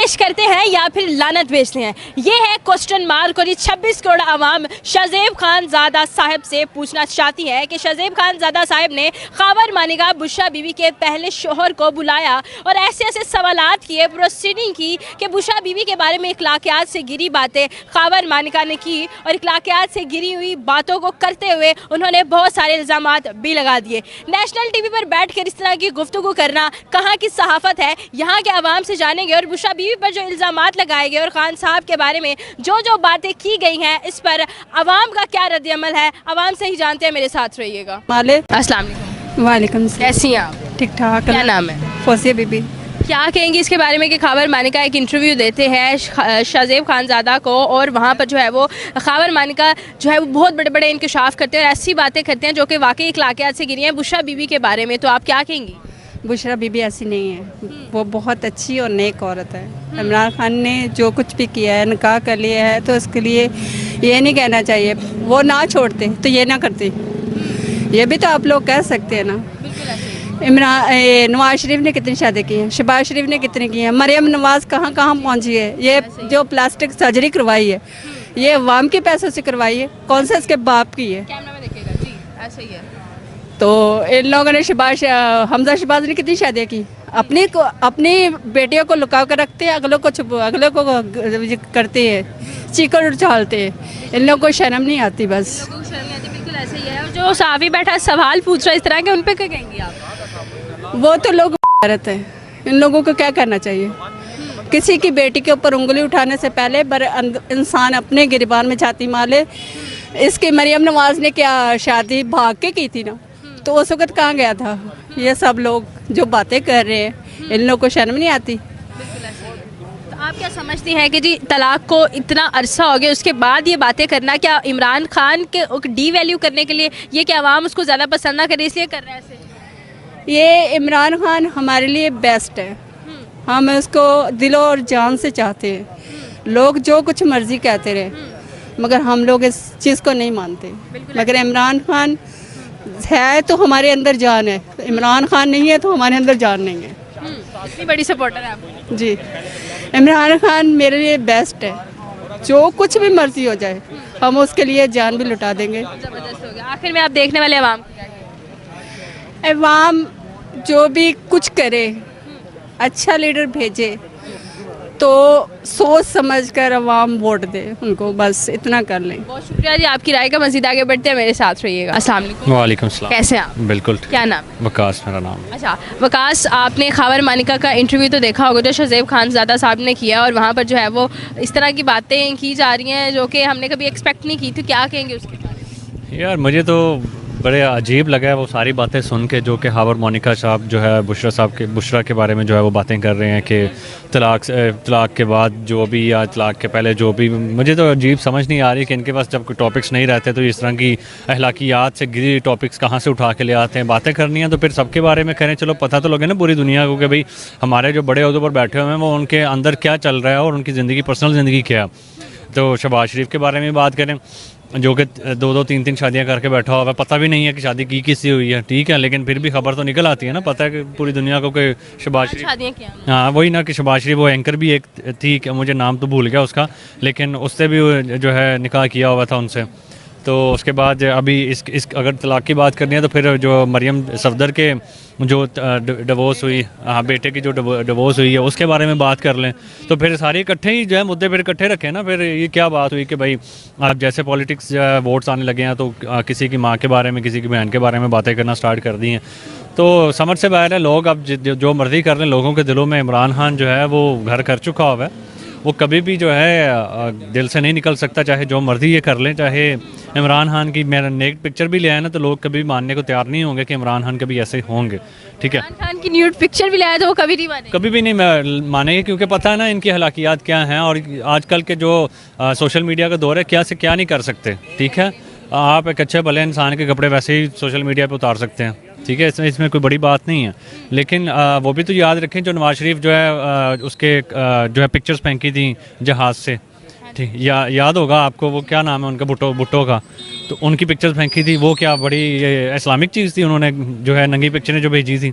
पेश करते हैं या फिर लानत भेजते हैं, ये है क्वेश्चन मार्क। और ये 26 करोड़ आवाम शहज़ेब खानज़ादा साहब से पूछना चाहती है कि शहज़ेब खानज़ादा साहब ने ख़ावर मानिका बुशरा बीवी के पहले शोहर को बुलाया और ऐसे ऐसे सवालात किए, प्रोसीडिंग की कि बुशरा बीवी के बारे में इखलाकियात से गिरी बातें ख़ावर मानिका ने की और इखलाकियात से गिरी हुई बातों को करते हुए उन्होंने बहुत सारे इल्ज़ामात भी लगा दिए। नेशनल टीवी पर बैठ कर इस तरह की गुफ्तगू करना कहाँ की सहाफ़त है, यहाँ के आवाम से जानेंगे। और बुशरा बीवी पर जो इल्ज़ामात लगाए गए और खान साहब के बारे में जो जो बातें की गई हैं, इस पर आवाम का क्या रद्द-ए-अमल है, आवाम से ही जानते हैं। मेरे साथ रहिएगा। अस्सलाम वालेकुम। वालेकुम सलाम। कैसी हैं आप? ठीक ठाक। क्या नाम है? फौजिया बीबी। क्या कहेंगी इसके बारे में कि ख़ावर मानिका एक इंटरव्यू देते हैं शहज़ेब खानज़ादा को और वहाँ पर जो है वो ख़ावर मानिका जो है वो बहुत बड़े बड़े इंकशाफ करते हैं और ऐसी बातें करते हैं जो कि वाकई इखलाकियात से गिरी हैं बुशरा बीवी के बारे में, तो आप क्या कहेंगी? बुशरा बीबी ऐसी नहीं है, वो बहुत अच्छी और नेक औरत है। इमरान खान ने जो कुछ भी किया है, निकाह कर लिया है, तो उसके लिए ये नहीं कहना चाहिए वो ना छोड़ते तो ये ना करते, ये भी तो आप लोग कह सकते हैं ना। नवाज शरीफ ने कितनी शादी की है, शहबाज शरीफ ने कितनी की है, मरियम नवाज कहाँ कहाँ पहुँची है। ये जो प्लास्टिक सर्जरी करवाई है ये अवाम के पैसों से करवाई है, कौन सा इसके बाप की है। कैमरा में देखिएगा जी, ऐसा ही है। तो इन लोगों ने हमजा शहबाज ने कितनी शादियाँ की, अपनी बेटियों को लुका कर रखते हैं, अगलों को करते हैं, चीकर उछालते हैं। इन लोगों को शर्म नहीं आती बस। बिल्कुल ऐसे ही है। और जो साहबी बैठा सवाल पूछ रहा है इस तरह के, उन पे क्या कहेंगी आप? वो तो लोग रहते हैं, इन लोगों को क्या करना चाहिए। किसी की बेटी के ऊपर उंगली उठाने से पहले इंसान अपने गिरबान में छाती मार ले। इसकी मरियम नवाज ने क्या शादी भाग के की थी ना, तो उस वक्त कहाँ गया था। ये सब लोग जो बातें कर रहे हैं, इन लोगों को शर्म नहीं आती। तो आप क्या समझती हैं कि जी तलाक को इतना अरसा हो गया, उसके बाद ये बातें करना क्या इमरान खान के डी वैल्यू करने के लिए, ये कि आवाम उसको ज़्यादा पसंद ना करे इसलिए कर रहे हैं ऐसे? ये इमरान खान हमारे लिए बेस्ट है, हम उसको दिलो और जान से चाहते हैं। लोग जो कुछ मर्जी कहते रहे, मगर हम लोग इस चीज़ को नहीं मानते। मगर इमरान खान है तो हमारे अंदर जान है, इमरान खान नहीं है तो हमारे अंदर जान नहीं है। इतनी बड़ी सपोर्टर है आप? जी, इमरान खान मेरे लिए बेस्ट है, जो कुछ भी मर्जी हो जाए हम उसके लिए जान भी लुटा देंगे। ज़बरदस्त हो गया। आखिर में आप देखने वाले आवाम को क्या कहेंगे? अवाम जो भी कुछ करे, अच्छा लीडर भेजे तो सोच समझकर अवाम वोट दे उनको, बस इतना कर लें। बहुत शुक्रिया जी आपकी राय का। मज़ीद आगे बढ़ते हैं, मेरे साथ रहिएगा। अस्सलाम वालेकुम। वालेकुम सलाम। कैसे हैं आप? बिल्कुल। क्या नाम है? वकास मेरा नाम है। अच्छा वकास, आपने ख़ावर मानिका का इंटरव्यू तो देखा होगा जो शहज़ेब खानज़ादा साहब ने किया, और वहाँ पर जो है वो इस तरह की बातें की जा रही हैं जो कि हमने कभी एक्सपेक्ट नहीं की थी, क्या कहेंगे उसके बारे में? यार मुझे तो बड़े अजीब लगा है वो सारी बातें सुन के, जो कि ख़ावर मानिका साहब जो है बुशरा के बारे में जो है वो बातें कर रहे हैं कि तलाक के बाद जो भी या तलाक के पहले जो भी। मुझे तो अजीब समझ नहीं आ रही कि इनके पास जब कोई टॉपिक्स नहीं रहते तो इस तरह की अखलाकियात से गिरी टॉपिक्स कहाँ से उठा के ले आते हैं। बातें करनी है तो फिर सबके बारे में करें। चलो पता तो लगे ना पूरी दुनिया को कि भाई हमारे जो बड़े ओहदे पर बैठे हुए हैं वो उनके अंदर क्या चल रहा है और उनकी ज़िंदगी, पर्सनल ज़िंदगी क्या है। तो शहबाज शरीफ के बारे में बात करें जो कि 2-3 शादियां करके बैठा हुआ है, पता भी नहीं है कि शादी की किससे हुई है, ठीक है, लेकिन फिर भी खबर तो निकल आती है ना, पता है कि पूरी दुनिया को कि शहबाज शरीफ, शादियाँ किया। हाँ वही ना कि शहबाज शरीफ वो एंकर भी एक थी, कि मुझे नाम तो भूल गया उसका, लेकिन उससे भी जो है निकाह किया हुआ था उनसे। तो उसके बाद अभी इस अगर तलाक की बात करनी है तो फिर जो मरियम सफदर के जो डिवोर्स हुई, हाँ बेटे की जो डिवोर्स हुई है उसके बारे में बात कर लें तो फिर सारे इकट्ठे ही जो है मुद्दे फिर इकट्ठे रखें ना। फिर ये क्या बात हुई कि भाई आप जैसे पॉलिटिक्स जो है वोट्स आने लगे हैं तो किसी की माँ के बारे में, किसी की बहन के बारे में बातें करना स्टार्ट कर दी हैं। तो समझ से बाहर है, लोग अब जो मर्जी कर लें, लोगों के दिलों में इमरान खान जो है वो घर कर चुका हुआ है, वो कभी भी जो है दिल से नहीं निकल सकता, चाहे जो मर्जी ये कर लें। चाहे इमरान खान की मेरा नेक पिक्चर भी ले आए ना तो लोग कभी मानने को तैयार नहीं होंगे कि इमरान खान कभी ऐसे होंगे, ठीक है। इमरान खान की न्यूड पिक्चर भी लाया तो वो कभी नहीं माने, कभी भी नहीं मानेंगे, क्योंकि पता है ना इनकी हलाकियात क्या हैं और आजकल के जो सोशल मीडिया का दौर है क्या से क्या नहीं कर सकते, ठीक है। आप एक अच्छे भले इंसान के कपड़े वैसे ही सोशल मीडिया पे उतार सकते हैं, ठीक है, इसमें कोई बड़ी बात नहीं है। लेकिन वो भी तो याद रखें जो नवाज शरीफ जो है उसके जो है पिक्चर्स फेंकी थी जहाज़ से, ठीक, याद होगा आपको, वो क्या नाम है उनका, भुट्टो का, तो उनकी पिक्चर्स फेंकी थी, वो क्या बड़ी इस्लामिक चीज़ थी, उन्होंने जो है नंगी पिक्चरें जो भेजी थी।